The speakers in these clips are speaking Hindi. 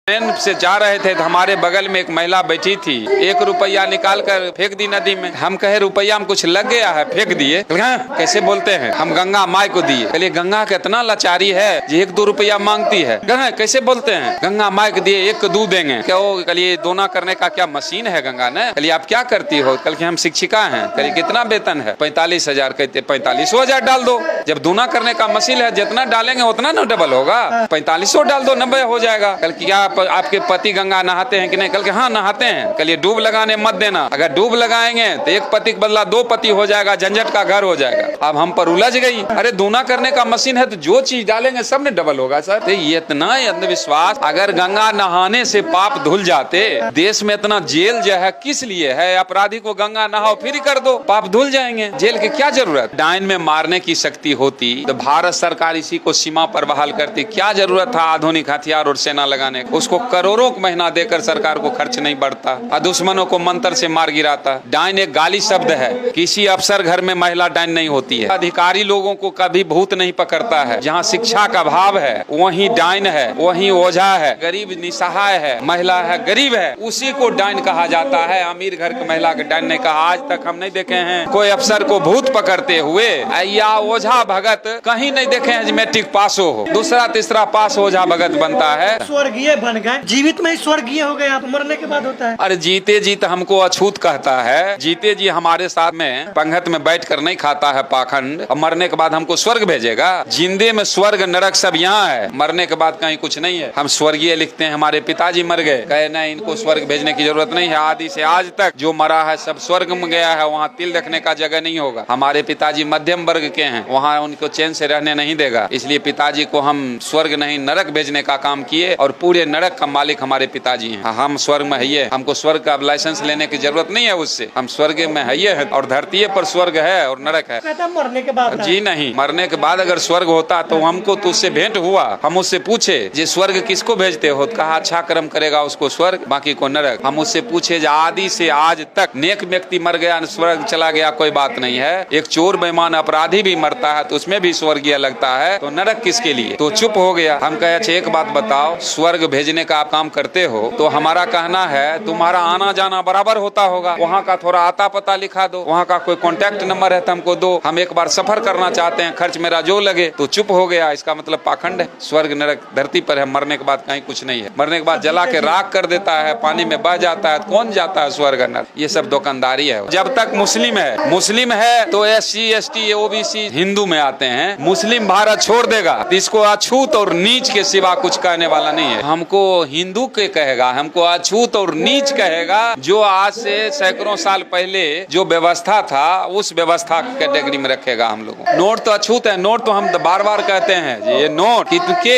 ट्रेन से जा रहे थे तो हमारे बगल में एक महिला बैठी थी, 1 रुपया निकाल कर फेंक दी नदी में। हम कहे रुपया में कुछ लग गया है, फेंक दिए। कैसे बोलते हैं, हम गंगा माई को दिए। चलिए गंगा कितना लाचारी है जो 1-2 रुपया मांगती है। कैसे बोलते हैं, गंगा माई को दिए 1 को 2 देंगे क्या? वो कलिए दोना करने का क्या मशीन है गंगा ने? कलिए आप क्या करती हो? कल के हम शिक्षिका हैं। कलिए कितना वेतन है? 45,000। कहते 45,000 डाल दो। जब दोना करने का मशीन है, जितना डालेंगे उतना न डबल होगा। 4500 डाल दो, 90 हो जाएगा। कल क्या आपके पति गंगा नहाते हैं कि नहीं? कल के हाँ नहाते हैं। कल ये डूब लगाने मत देना। अगर डूब लगाएंगे तो 1 पति के बदला 2 पति हो जाएगा, झंझट का घर हो जाएगा। अब हम पर उलझ गई। अरे दोना करने का मशीन है तो जो चीज डालेंगे सब ने डबल होगा सर। तो ये इतना अंधविश्वास। अगर गंगा नहाने से पाप धुल जाते, देश में इतना जेल जो है किस लिए है? अपराधी को गंगा नहाओ फ्री कर दो, पाप धुल जाएंगे। जेल की क्या जरूरत? डायन में मारने की शक्ति होती तो भारत सरकार इसी को सीमा पर बहाल करती। क्या जरूरत था आधुनिक हथियार और सेना लगाने? उसको करोड़ों महीना देकर सरकार को खर्च नहीं बढ़ता और दुश्मनों को मंत्र से मार गिराता। डायन एक गाली शब्द है। किसी अफसर घर में महिला डायन नहीं होती है। अधिकारी लोगों को कभी भूत नहीं पकड़ता है। जहाँ शिक्षा का अभाव है वहीं डायन है, वहीं ओझा है। गरीब निसहाय है, महिला है, गरीब है, उसी को डायन कहा जाता है। अमीर घर की महिला के डायन नहीं कहा। आज तक हम नहीं देखे हैं कोई अफसर को भूत पकड़ते हुए या ओझा भगत कहीं नहीं देखे हैं। मैट्रिक पास हो, दूसरा तीसरा पास ओझा भगत बनता है। स्वर्गीय बन गए, जीवित में ही स्वर्गीय हो गए, आप मरने के बाद होता है। अरे जीते जी तो हमको अछूत कहता है। जीते जी हमारे साथ में पंगत में बैठ कर नहीं खाता है पाखंड, और मरने के बाद हमको स्वर्ग भेजेगा। जिंदे में स्वर्ग नरक सब यहाँ है, मरने के बाद कहीं कुछ नहीं है। हम स्वर्गीय लिखते हैं। हमारे पिताजी मर गए, कहे नहीं इनको स्वर्ग भेजने की जरूरत नहीं है। आदि से आज तक जो मरा है सब स्वर्ग में गया है, वहाँ तिल रखने का जगह नहीं होगा। हमारे पिताजी मध्यम वर्ग के हैं, वहाँ उनको चैन से रहने नहीं देगा। इसलिए पिताजी को हम स्वर्ग नहीं नरक भेजने का काम किए, और पूरे नरक का मालिक हमारे पिताजी हैं। हम स्वर्ग में है, हमको स्वर्ग का लाइसेंस लेने की जरूरत नहीं है उससे। हम स्वर्ग में है और धरती पर स्वर्ग है और नरक है। कहता मरने के बाद जी नहीं, मरने के बाद अगर स्वर्ग होता तो हमको तो उससे भेंट हुआ। हम उससे पूछे जे स्वर्ग किसको भेजते हो? कहा अच्छा कर्म करेगा उसको स्वर्ग, बाकी को नरक। हम उससे पूछे जे आदि से आज तक नेक व्यक्ति मर गया स्वर्ग चला गया कोई बात नहीं है। एक चोर बेईमान अपराधी भी मरता है तो उसमें भी स्वर्गीय लगता है, तो नरक किसके लिए? तो चुप हो गया। हम कहे अच्छा एक बात बताओ, स्वर्ग भेजने का आप काम करते हो तो हमारा कहना है तुम्हारा आना जाना बराबर होता होगा। वहाँ का थोड़ा आता पता लिखा दो, वहाँ का कोई कॉन्टेक्ट नंबर है तो हमको दो। हम एक बार सफर करना चाहते हैं, खर्च मेरा जो लगे। तो चुप हो गया। इसका मतलब पाखंड है। स्वर्ग नरक धरती पर है, मरने के बाद कहीं कुछ नहीं है। मरने के बाद जला के राख कर देता है, पानी में बह जाता है। कौन जाता है स्वर्ग नरक? ये सब दुकानदारी है। जब तक मुस्लिम है तो SC ST OBC हिंदू में आते हैं। मुस्लिम भारत छोड़ देगा तो इसको अछूत और नीच के सिवा कुछ कहने वाला नहीं है। हमको हिंदू के कहेगा, हमको अछूत और नीच कहेगा। जो आज से सैकड़ों साल पहले जो व्यवस्था था उस व्यवस्था की कैटेगरी में रखेगा हम लोग। नोट तो अछूत है। नोट तो हम बार बार कहते हैं ये नोट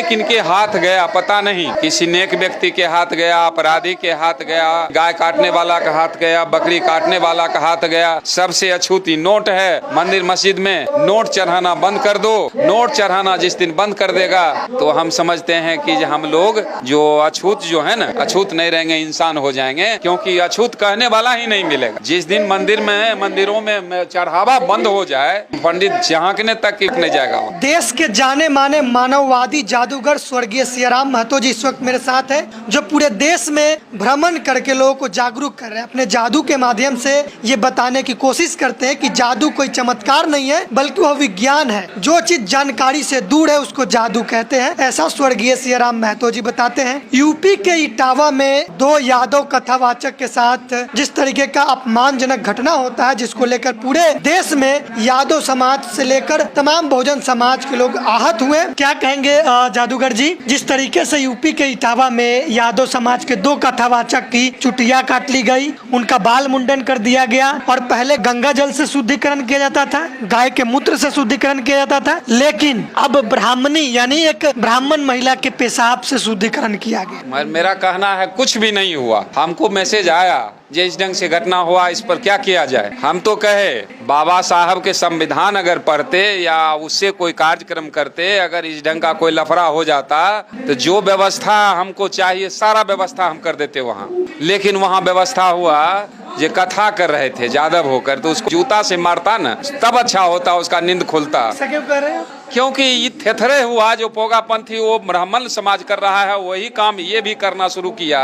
किनके हाथ गया पता नहीं। किसी नेक व्यक्ति के हाथ गया, अपराधी के हाथ गया, गाय काटने वाला का हाथ गया, बकरी काटने वाला का हाथ गया। सबसे अछूती नोट है। मंदिर मस्जिद में नोट चढ़ाना बंद कर दो। नोट चढ़ाना जिस दिन बंद कर देगा तो हम समझते हैं कि हम लोग जो अछूत जो है ना, अछूत नहीं रहेंगे, इंसान हो जाएंगे। क्योंकि अछूत कहने वाला ही नहीं मिलेगा। जिस दिन मंदिरों में चढ़ावा बंद हो जाए, पंडित झांकने तक नहीं जाएगा। देश के जाने माने मानववादी जादूगर स्वर्गीय सियाराम महतो जी इस वक्त मेरे साथ है, जो पूरे देश में भ्रमण करके लोगों को जागरूक कर रहे हैं। अपने जादू के माध्यम से ये बताने की कोशिश करते हैं कि जादू कोई चमत्कार नहीं है बल्कि वह विज्ञान है। जो चीज जानकारी से दूर है उसको जादू कहते हैं। ऐसा स्वर्गीय सियाराम महतो जी बताते हैं। यूपी के इटावा में 2 यादव कथावाचक के साथ जिस तरीके का अपमानजनक घटना होता है, जिसको लेकर पूरे देश में यादव समाज से लेकर तमाम बहुजन समाज के लोग आहत हुए। क्या कहेंगे जादूगर जी, जिस तरीके से यूपी के इटावा में यादव समाज के 2 कथावाचक की चुटिया काट ली गई, उनका बाल मुंडन कर दिया गया, और पहले गंगा जल से शुद्धिकरण किया जाता था, गाय के मूत्र से शुद्धिकरण किया जाता था, लेकिन अब ब्राह्मणी यानी एक ब्राह्मण महिला के पेशाब से शुद्धिकरण किया गया। मेरा कहना है कुछ भी नहीं हुआ। हमको मैसेज आया जे इस ढंग से घटना हुआ, इस पर क्या किया जाए। हम तो कहे बाबा साहब के संविधान अगर पढ़ते या उससे कोई कार्यक्रम करते, अगर इस ढंग का कोई लफड़ा हो जाता तो जो व्यवस्था हमको चाहिए सारा व्यवस्था हम कर देते वहाँ। लेकिन वहाँ व्यवस्था हुआ जो कथा कर रहे थे जादव होकर, तो उसको जूता से मारता ना तब अच्छा होता, उसका नींद खुलता। क्यों कर रहे हैं? क्योंकि थेथरे हुआ जो पोगापंथी वो ब्राह्मण समाज कर रहा है, वही काम ये भी करना शुरू किया।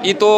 ये तो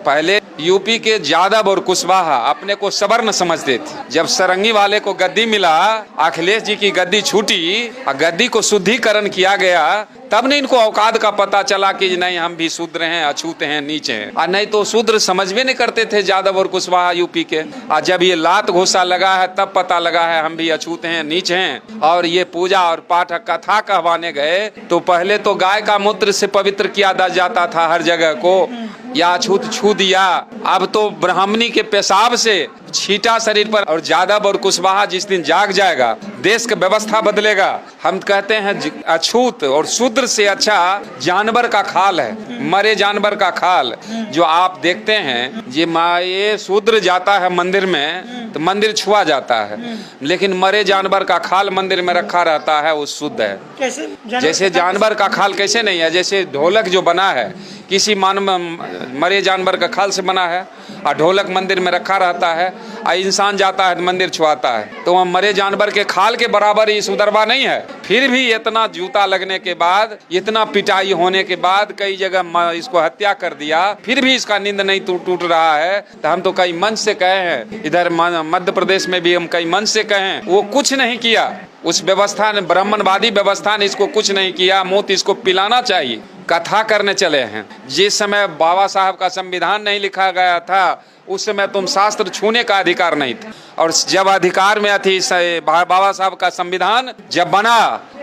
पहले यूपी के यादव और कुशवाहा अपने को सवर्ण समझते थे। जब सरंगी वाले को गद्दी मिला, अखिलेश जी की गद्दी छूटी और गद्दी को शुद्धिकरण किया गया, तब नहीं इनको औकात का पता चला कि नहीं हम भी शूद्र हैं, अछूत हैं, नीचे हैं। और नहीं तो शूद्र समझ भी नहीं करते थे यादव और कुशवाहा यूपी के। और जब ये लात घोषा लगा है तब पता लगा है हम भी अछूत हैं, नीच हैं। और ये पूजा और पाठ कथा कहवाने गए तो पहले तो गाय का मूत्र से पवित्र किया जाता था हर जगह को, या अछूत छू दिया। अब तो ब्राह्मणी के पेशाब से छीटा शरीर पर। और यादव और कुशवाहा जिस दिन जाग जाएगा देश का व्यवस्था बदलेगा। हम कहते हैं अछूत और शूद्र से अच्छा जानवर का खाल है, मरे जानवर का खाल जो आप देखते हैं। ये शूद्र जाता है मंदिर में तो मंदिर छुआ जाता है, लेकिन मरे जानवर का खाल मंदिर में रखा रहता है, वो शुद्ध है। कैसे जैसे जानवर का खाल कैसे नहीं है, जैसे ढोलक जो बना है किसी मरे जानवर का खाल से बना है और ढोलक मंदिर में रखा रहता है, और इंसान जाता है मंदिर छुआता है, तो वह मरे जानवर के खाल के बराबर ही सुधरवा नहीं है। फिर भी इतना जूता लगने के बाद, इतना पिटाई होने के बाद, कई जगह इसको हत्या कर दिया, फिर भी इसका नींद नहीं टूट रहा है। तो हम तो कई मंच से कहे हैं, इधर मध्य प्रदेश में भी हम कई मंच से कहे, वो कुछ नहीं किया। उस व्यवस्था ने, ब्राह्मणवादी व्यवस्था ने इसको कुछ नहीं किया। मूत इसको पिलाना चाहिए। कथा करने चले हैं। जिस समय बाबा साहब का संविधान नहीं लिखा गया था उस समय तुम शास्त्र छूने का अधिकार नहीं था। और जब अधिकार में थी बाबा साहब का संविधान जब बना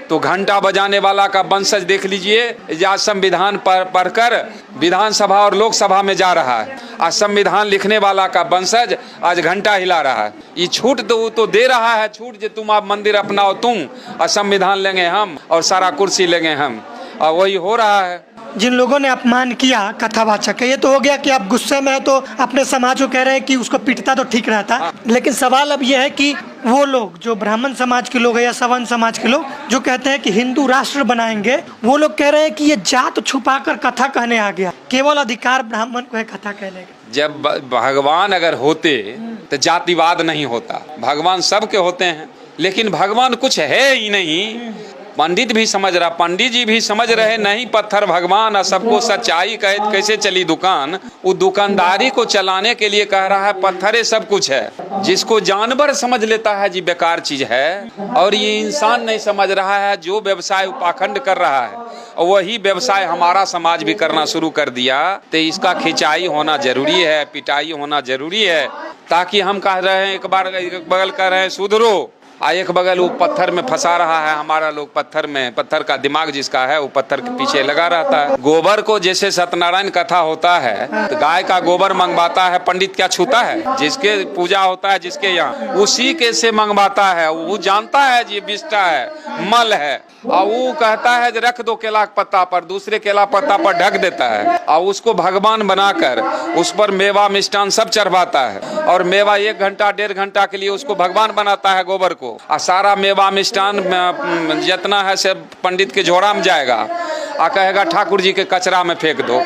तो घंटा बजाने वाला का वंशज देख लीजिए, आज संविधान पढ़कर विधानसभा और लोकसभा में जा रहा है। आज संविधान लिखने वाला का वंशज आज घंटा हिला रहा है। ये छूट तो दे रहा है, छूट जो तुम आप मंदिर अपनाओ तुम, और संविधान लेंगे हम और सारा कुर्सी लेंगे हम, और वही हो रहा है। जिन लोगों ने अपमान किया कथावाचक का, ये तो हो गया कि आप गुस्से में है तो अपने समाज को कह रहे हैं कि उसको पीटता तो ठीक रहता। लेकिन सवाल अब यह है कि वो लोग जो ब्राह्मण समाज के लोग हैं या सवर्ण समाज के लोग जो कहते हैं कि हिंदू राष्ट्र बनाएंगे, वो लोग कह रहे हैं कि ये जात छुपाकर कथा कहने आ गया, केवल अधिकार ब्राह्मण को है कथा कहने का। जब भगवान अगर होते तो जातिवाद नहीं होता। भगवान सबके होते हैं, लेकिन भगवान कुछ है ही नहीं। पंडित भी समझ रहा, पंडित जी भी समझ रहे नहीं पत्थर भगवान, और सबको सच्चाई कहे कैसे चली दुकान। वो दुकानदारी को चलाने के लिए कह रहा है पत्थरे सब कुछ है। जिसको जानवर समझ लेता है जी बेकार चीज है, और ये इंसान नहीं समझ रहा है। जो व्यवसाय पाखंड कर रहा है वही व्यवसाय हमारा समाज भी करना शुरू कर दिया। तो इसका खिंचाई होना जरूरी है, पिटाई होना जरूरी है, ताकि हम कह रहे हैं एक बगल कह रहे हैं सुधरो, एक बगल वो पत्थर में फंसा रहा है हमारा लोग। पत्थर का दिमाग जिसका है वो पत्थर के पीछे लगा रहता है। गोबर को जैसे सत्यनारायण कथा होता है तो गाय का गोबर मंगवाता है, पंडित क्या छूता है? जिसके पूजा होता है जिसके यहाँ, उसी के से मंगवाता है। वो जानता है ये विष्ठा है, मल है, और वो कहता है रख दो केला पत्ता पर, दूसरे केला पत्ता पर ढक देता है, और उसको भगवान बनाकर उस पर मेवा मिष्टान सब चढ़वाता है। और मेवा 1 घंटा 1.5 घंटा के लिए उसको भगवान बनाता है गोबर को, और सारा मेवा मिष्टान जितना है सब पंडित के झोड़ा में जाएगा, और कहेगा ठाकुर जी के कचरा में फेंक दो।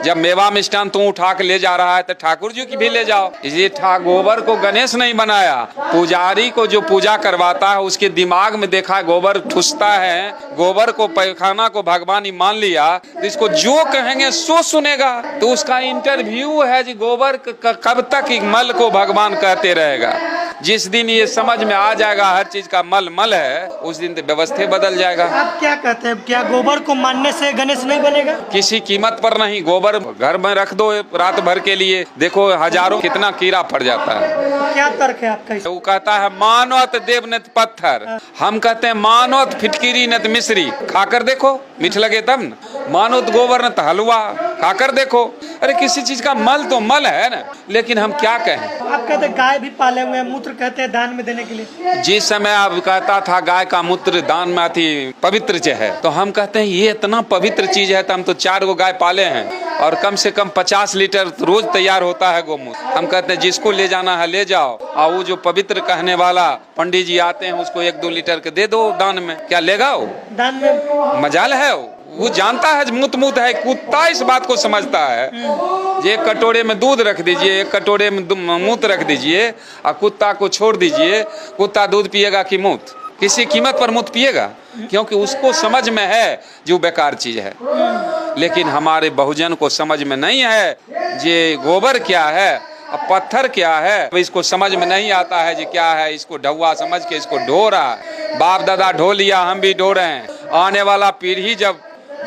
जब मेवा मिष्टान तू उठा के ले जा रहा है तो ठाकुर जी की भी ले जाओ। इसलिए गोबर को गणेश नहीं बनाया, पुजारी को जो पूजा करवाता है उसके दिमाग में देखा गोबर ठुसता है, गोबर को पैखाना को भगवान ही मान लिया, तो इसको जो कहेंगे सो सुनेगा। तो उसका इंटरव्यू है जी गोबर कब तक मल को भगवान कहते रहेगा। जिस दिन ये समझ में आ जाएगा हर चीज का मल मल है, उस दिन तो व्यवस्था बदल जाएगा। आप क्या कहते हैं, क्या गोबर को मानने से गणेश नहीं बनेगा? किसी कीमत पर नहीं। गोबर घर में रख दो रात भर के लिए, देखो हजारों कितना कीड़ा पड़ जाता है। क्या तर्क है आपका? वो कहता है मानवत देव नत पत्थर, हम कहते हैं मानवत फिटकिरी नत मिश्री। खाकर देखो मीठ लगे तब न, मानवत गोबर नत हलवा, खाकर देखो। अरे किसी चीज का मल तो मल है ना, लेकिन हम क्या कहें। आप कहते हैं गाय भी पाले हुए हैं, मूत्र कहते हैं दान में देने के लिए। जिस समय आप कहता था गाय का मूत्र दान में आती पवित्र है, तो हम कहते हैं ये इतना पवित्र चीज है तो हम तो 4 गो गाय पाले हैं, और कम से कम 50 लीटर रोज तैयार होता है गोमूत्र। हम कहते हैं जिसको ले जाना है ले जाओ, और वो जो पवित्र कहने वाला पंडित जी आते हैं उसको 1-2 लीटर के दे दो दान में। क्या लेगा वो दान में? मजाल है वो जानता है मूत है। कुत्ता इस बात को समझता है। एक कटोरे में दूध रख दीजिए, 1 कटोरे में मूत रख दीजिए, और कुत्ता को छोड़ दीजिए, कुत्ता दूध पिएगा कि मूत? किसी कीमत पर मूत पिएगा? क्योंकि उसको समझ में है जो बेकार चीज है, लेकिन हमारे बहुजन को समझ में नहीं है ये गोबर क्या है, अब पत्थर क्या है, इसको समझ में नहीं आता है जी क्या है। इसको ढौआ समझ के इसको ढो रहा है। बाप दादा ढो लिया, हम भी ढो रहे हैं। आने वाला पीढ़ी जब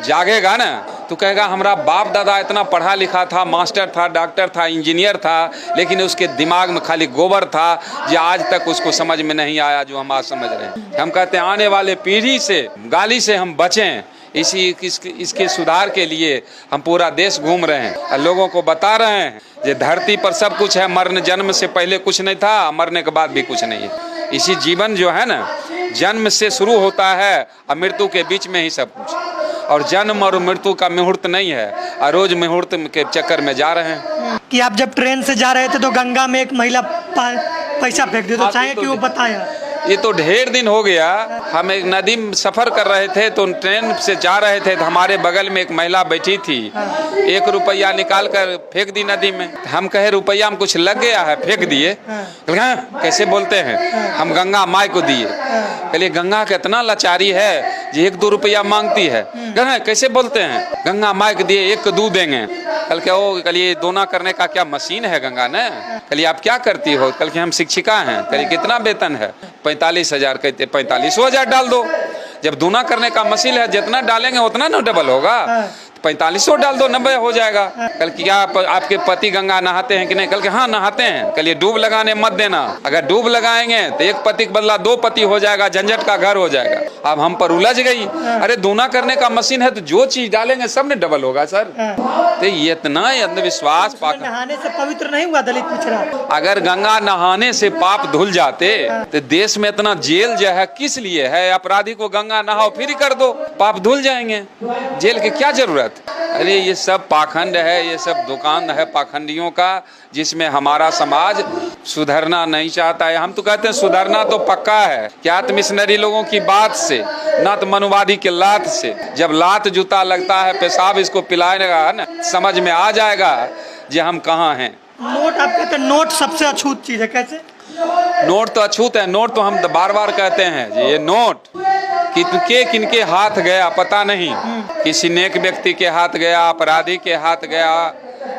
जागेगा ना तो कहेगा हमारा बाप दादा इतना पढ़ा लिखा था, मास्टर था, डॉक्टर था, इंजीनियर था, लेकिन उसके दिमाग में खाली गोबर था, जो आज तक उसको समझ में नहीं आया जो हम आज समझ रहे हैं। हम कहते हैं आने वाले पीढ़ी से गाली से हम बचें, इसके सुधार के लिए हम पूरा देश घूम रहे हैं और लोगों को बता रहे हैं कि धरती पर सब कुछ है, मरण जन्म से पहले कुछ नहीं था, मरने के बाद भी कुछ नहीं है। इसी जीवन जो है ना जन्म से शुरू होता है और मृत्यु के बीच में ही सब कुछ, और जन्म और मृत्यु का मुहूर्त नहीं है और रोज मुहूर्त के चक्कर में जा रहे हैं। कि आप जब ट्रेन से जा रहे थे तो गंगा में एक महिला पैसा फेंक दी, तो चाहे कि वो बताया। ये तो ढेर दिन हो गया। हम एक नदी में सफर कर रहे थे तो ट्रेन से जा रहे थे तो हमारे बगल में एक महिला बैठी थी, 1 रुपया निकाल कर फेंक दी नदी में। हम कहे रुपया में कुछ लग गया है, फेंक दिए। कैसे बोलते हैं, हम गंगा माई को दिए। कहलिए गंगा का इतना लाचारी है जो 1-2 रुपया मांगती है, कैसे बोलते हैं गंगा माई को दिए 1 2 देंगे। कल के ओ कलिए दोना करने का क्या मशीन है गंगा ने। कलिए आप क्या करती हो, कल के हम शिक्षिका हैं। कलिए कितना वेतन है, 45,000। कहते 45,000 डाल दो। जब दूना करने का मशीन है, जितना डालेंगे उतना ना डबल होगा। 4500 डाल दो, 90 हो जाएगा। कल क्या आपके पति गंगा नहाते हैं कि नहीं? कल के हाँ नहाते हैं। कल ये डूब लगाने मत देना, अगर डूब लगाएंगे तो 1 पति के बदला 2 पति हो जाएगा, झंझट का घर हो जाएगा। अब हम पर उलझ गई। अरे दूना करने का मशीन है तो जो चीज डालेंगे सब ने डबल होगा सर। तो ये इतना अंधविश्वास। नहाने से पवित्र नहीं हुआ दलित पिछड़ा। अगर गंगा नहाने से पाप धुल जाते तो देश में इतना जेल जो है किस लिए है? अपराधी को गंगा नहाओ फ्री कर दो, पाप धुल जाएंगे, जेल की क्या जरूरत। अरे ये सब पाखंड है, ये सब दुकान है पाखंडियों का, जिसमें हमारा समाज सुधरना नहीं चाहता है। हम तो कहते हैं सुधरना तो पक्का है, क्या तो मिशनरी लोगों की बात से, ना तो मनुवादी के लात से। जब लात जूता लगता है, पेशाब इसको पिलाएगा ना, समझ में आ जाएगा कि हम कहाँ हैं। नोट आप कहते हैं नोट सबसे अछूत चीज है, कैसे? नोट तो अछूत है, नोट तो हम बार बार कहते हैं ये नोट किनके हाथ गया पता नहीं। किसी नेक व्यक्ति के हाथ गया, अपराधी के हाथ गया,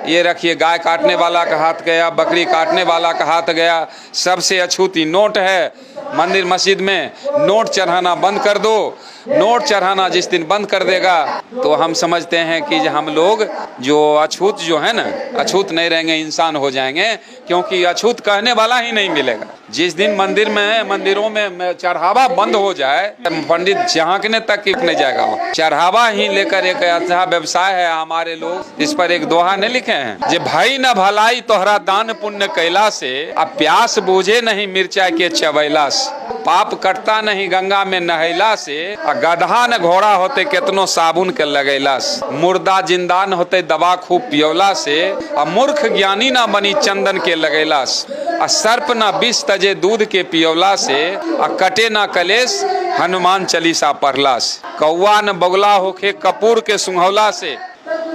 ये रखिए गाय काटने वाला का हाथ गया, बकरी काटने वाला का हाथ गया। सबसे अछूती नोट है। मंदिर मस्जिद में नोट चढ़ाना बंद कर दो। नोट चढ़ाना जिस दिन बंद कर देगा तो हम समझते हैं कि हम लोग जो अछूत जो है ना, अछूत नहीं रहेंगे, इंसान हो जाएंगे, क्योंकि अछूत कहने वाला ही नहीं मिलेगा। जिस दिन मंदिरों में चढ़ावा बंद हो जाए, पंडित झांकने तक नहीं जाएगा। वो चढ़ावा ही लेकर एक अच्छा व्यवसाय है। हमारे लोग इस पर एक दोहा नहीं लिखे हैं, जे भाई न भलाई तोहरा दान पुण्य कैला से, अब प्यास बूझे नहीं मिर्चा के चबैला से। पाप कटता नहीं गंगा में नहैला से, गधा न घोड़ा होते केतनो साबुन के लगैला से। मुर्दा जिंदा न होते दवा खूब पियोला से, और मूर्ख ज्ञानी न बनी चंदन के लगैला से। और सर्प न विष तजे दूध के पियोला से, और कटे न कलेश हनुमान चालीसा पढ़ला से। कौआ न बगुला होके कपूर के सुंघौला से,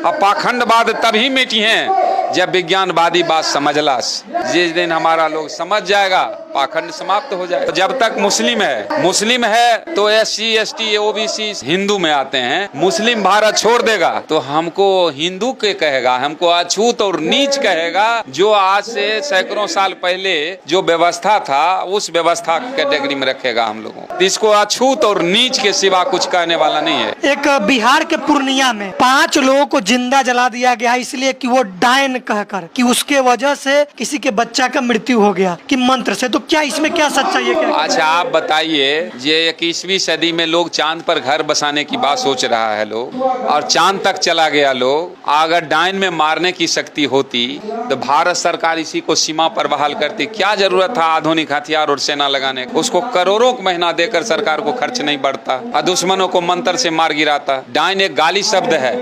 और पाखंडवाद तभी मिटी हैं जब विज्ञानवादी बात समझला। जिस दिन हमारा लोग समझ जाएगा पाखंड समाप्त हो जाएगा। जब तक मुस्लिम है तो SC ST OBC हिंदू में आते हैं। मुस्लिम भारत छोड़ देगा तो हमको हिंदू के कहेगा, हमको अछूत और नीच कहेगा। जो आज से सैकड़ों साल पहले जो व्यवस्था था उस व्यवस्था कैटेगरी में रखेगा हम लोगों को। इसको अछूत और नीच के सिवा कुछ कहने वाला नहीं है। एक बिहार के पूर्णिया में 5 लोगों को जिंदा जला दिया गया, इसलिए कि वो डायन कहकर कि उसके वजह से किसी के बच्चा का मृत्यु हो गया कि मंत्र से। तो क्या इसमें क्या सच्चाई है? क्या? अच्छा आप बताइए, ये 21वीं सदी में लोग चांद पर घर बसाने की बात सोच रहा है लोग, और चांद तक चला गया लोग। अगर डायन में मारने की शक्ति होती तो भारत सरकार इसी को सीमा पर बहाल करती। क्या जरूरत था आधुनिक हथियार और सेना लगाने? उसको करोड़ों महीना देकर सरकार को खर्च नहीं बढ़ता, और दुश्मनों को मंत्र से मार गिराता। डायन एक गाली शब्द है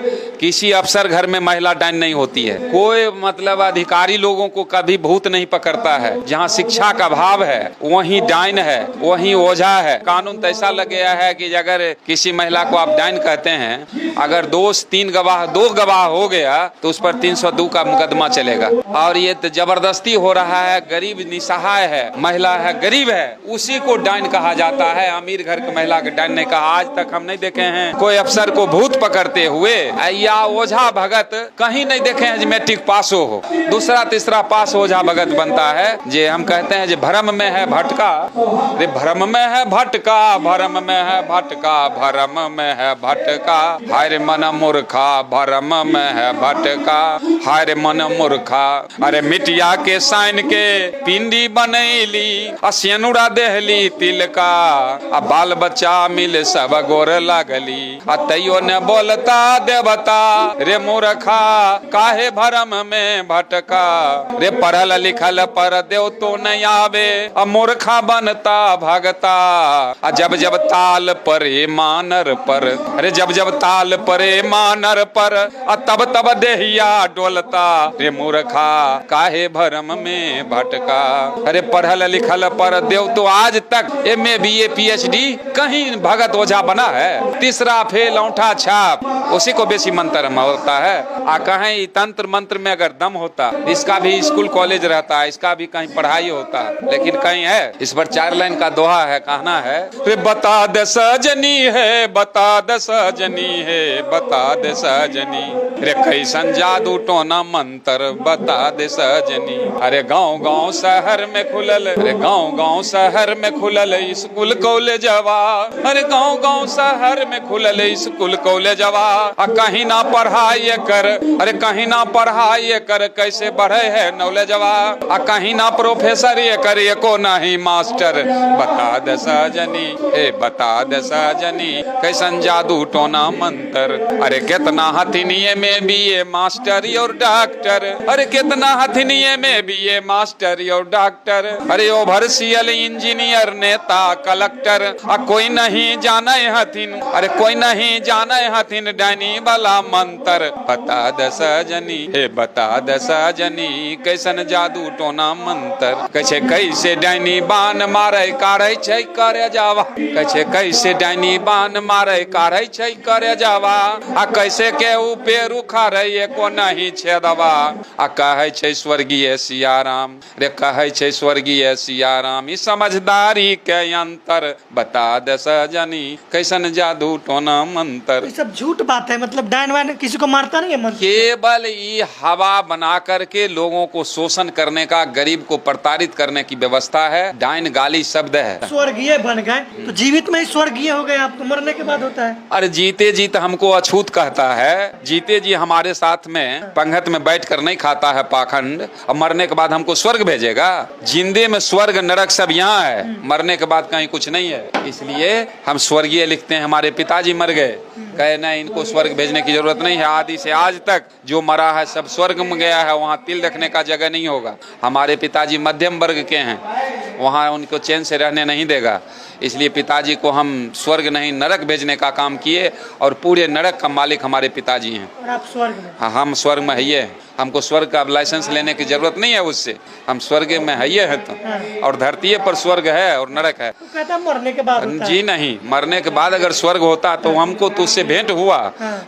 किसी अफसर घर में महिला डाइन नहीं होती है। कोई मतलब अधिकारी लोगों को कभी भूत नहीं पकड़ता है। जहाँ शिक्षा का अभाव है वहीं डाइन है, वहीं ओझा है। कानून तो ऐसा लग गया है कि अगर किसी महिला को आप डाइन कहते हैं, अगर दो गवाह हो गया तो उस पर 302 का मुकदमा चलेगा। और ये तो जबरदस्ती हो रहा है। गरीब निसहाय है, महिला है, गरीब है, उसी को डाइन कहा जाता है। अमीर घर की महिला को डाइन नहीं कहा। आज तक हम नहीं देखे हैं कोई अफसर को भूत पकड़ते हुए या ओझा भगत कहीं नहीं देखे हैं। मैट्रिक पास हो दूसरा तीसरा पास ओझा भगत बनता है। जे हम कहते हैं जे भरम में है भटका, रे भरम में है भटका, भरम में है भटका, भरम में है भटका, हाय मन मूर्खा, भरम में है भटका, हाय मन मूर्खा। अरे मिटिया के साइन के पिंडी बनैली, असियनुरा देहली तिलका, आ बाल बच्चा मिल सब गोर लगली, आ तैयो न बोलता देवता, रे मूर्खा काहे भरम में भटका। रे पढ़ल लिखल पर देव तो नहीं आवे, आ मूर्खा बनता भगता। आ जब जब ताल परे मानर पर, अरे जब जब ताल परे मानर पर, आ तब तब देहिया डोलता, रे मूर्खा काहे भरम में भटका। अरे पढ़ल लिखल पर देव तो आज तक MA BA PhD कहीं भगत ओझा बना है? तीसरा फेल औंठा छाप, उसी को बेसी मंत्र होता है। आ कहीं तंत्र मंत्र में अगर दम होता, इसका भी स्कूल कॉलेज रहता है, इसका भी कहीं पढ़ाई होता, लेकिन कहीं है। इस पर 4 लाइन का दोहा है, कहना है रे बता दे सजनी है, बता दे सजनी है, बता दे सजनी, रे कैसन जादू टोना मंत्र बता दे सजनी। अरे गाँव गाँव शहर में खुलल, अरे गाँव गाँव शहर में खुलल स्कूल कॉलेजवा, अरे गाँव गाँव शहर में खुलल स्कूल कॉलेजवा। आ कहीं ना पढ़ाई कर, अरे कहीं ना पढ़ाई कर, कैसे बढ़े है नॉलेजवा। आ कहीं ना प्रोफेसर ये कर, एको नहीं मास्टर बता दे सजनी, ए बता दे सजनी, कैसन जादू टोना मंत्र। अरे कितना हथिनिये में भी ये मास्टर और डॉक्टर, अरे कितना हथिनिये में भी ये मास्टर और डॉक्टर, अरे ओवरसीयर इंजीनियर नेता कलेक्टर। आ कोई नहीं जाने हथिन, अरे कोई नहीं जाने हथिन डाइनी वाला मंत्र बता दे सजनी, हे बता दे सजनी, कैसन जादू टोना मंत्र। कैसे कैसे डाइनी बान मारे काढ़े छै करे जावा, कैसे कैसे डाइनी बान मारे काढ़े छै करे जावा। आ कैसे के ऊपर उखाड़े एको नहीं छेदवा। आ कहे छै स्वर्गीय सियाराम, रे कहे छै स्वर्गीय सियाराम, ई समझदारी के अंतर बता दे सजनी, कैसन जादू टोना मंत्र। सब झूठ बात है। मतलब डाइन वाइन किसी को मारता नहीं है मन। केवल ये हवा बना करके लोगों को शोषण करने का, गरीब को प्रताड़ित करने की व्यवस्था है। डाइन गाली शब्द है। स्वर्गीय बन गए तो जीवित में ही स्वर्गीय हो गए आप, तो मरने के बाद होता है। अरे जीते जी तो हमको अछूत कहता है। जीते जी हमारे साथ में पंगत में बैठ कर नहीं खाता है पाखंड, और मरने के बाद हमको स्वर्ग भेजेगा। जिंदे में स्वर्ग नरक सब यहाँ है, मरने के बाद कहीं कुछ नहीं है। इसलिए हम स्वर्गीय लिखते हैं। हमारे पिताजी मर गए, कहे नहीं इनको स्वर्ग भेजने की जरूरत नहीं है। आदि से आज तक जो मरा है सब स्वर्ग में गया है, वहाँ तिल रखने का जगह नहीं होगा। हमारे पिताजी मध्यम वर्ग के हैं, वहाँ उनको चैन से रहने नहीं देगा। इसलिए पिताजी को हम स्वर्ग नहीं नरक भेजने का काम किए, और पूरे नरक का मालिक हमारे पिताजी हैं। और आप स्वर्ग में? हाँ, हम स्वर्ग में है। हमको स्वर्ग का लाइसेंस लेने की जरूरत नहीं है उससे, हम स्वर्ग में है तो। और धरती पर स्वर्ग है और नरक है। तो कहता मरने के बाद होता जी है। नहीं, मरने के बाद अगर स्वर्ग होता तो हमको तो उससे भेंट हुआ।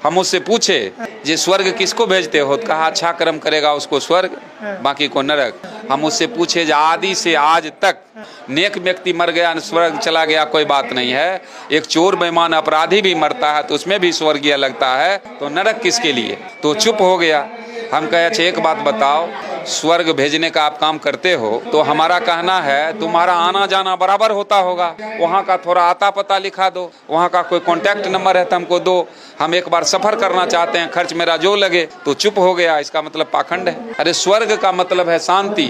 हम उससे पूछे जे स्वर्ग किसको भेजते हो, तो कहा अच्छा कर्म करेगा उसको स्वर्ग, बाकी को नरक। हम उससे पूछे जे आदि से आज तक नेक व्यक्ति मर गया स्वर्ग चला गया कोई बात नहीं है, एक चोर बेईमान अपराधी भी मरता है तो उसमें भी स्वर्गीय लगता है, तो नरक किसके लिए? तो चुप हो गया। हम कहे अच्छा एक बात बताओ, स्वर्ग भेजने का आप काम करते हो तो हमारा कहना है तुम्हारा आना जाना बराबर होता होगा, वहाँ का थोड़ा आता पता लिखा दो, वहाँ का कोई कॉन्टैक्ट नंबर है तो हमको दो, हम एक बार सफर करना चाहते हैं, खर्च मेरा जो लगे। तो चुप हो गया, इसका मतलब पाखंड है। अरे स्वर्ग का मतलब है शांति।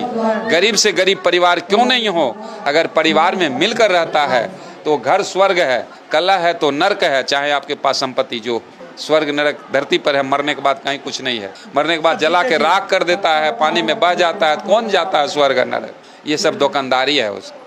गरीब से गरीब परिवार क्यों नहीं हो, अगर परिवार में मिलकर रहता है तो घर स्वर्ग है, कलह है तो नरक है। चाहे आपके पास संपत्ति जो, स्वर्ग नरक धरती पर है, मरने के बाद कहीं कुछ नहीं है। मरने के बाद जला के राख कर देता है, पानी में बह जाता है, कौन जाता है स्वर्ग नरक? ये सब दुकानदारी है उसकी।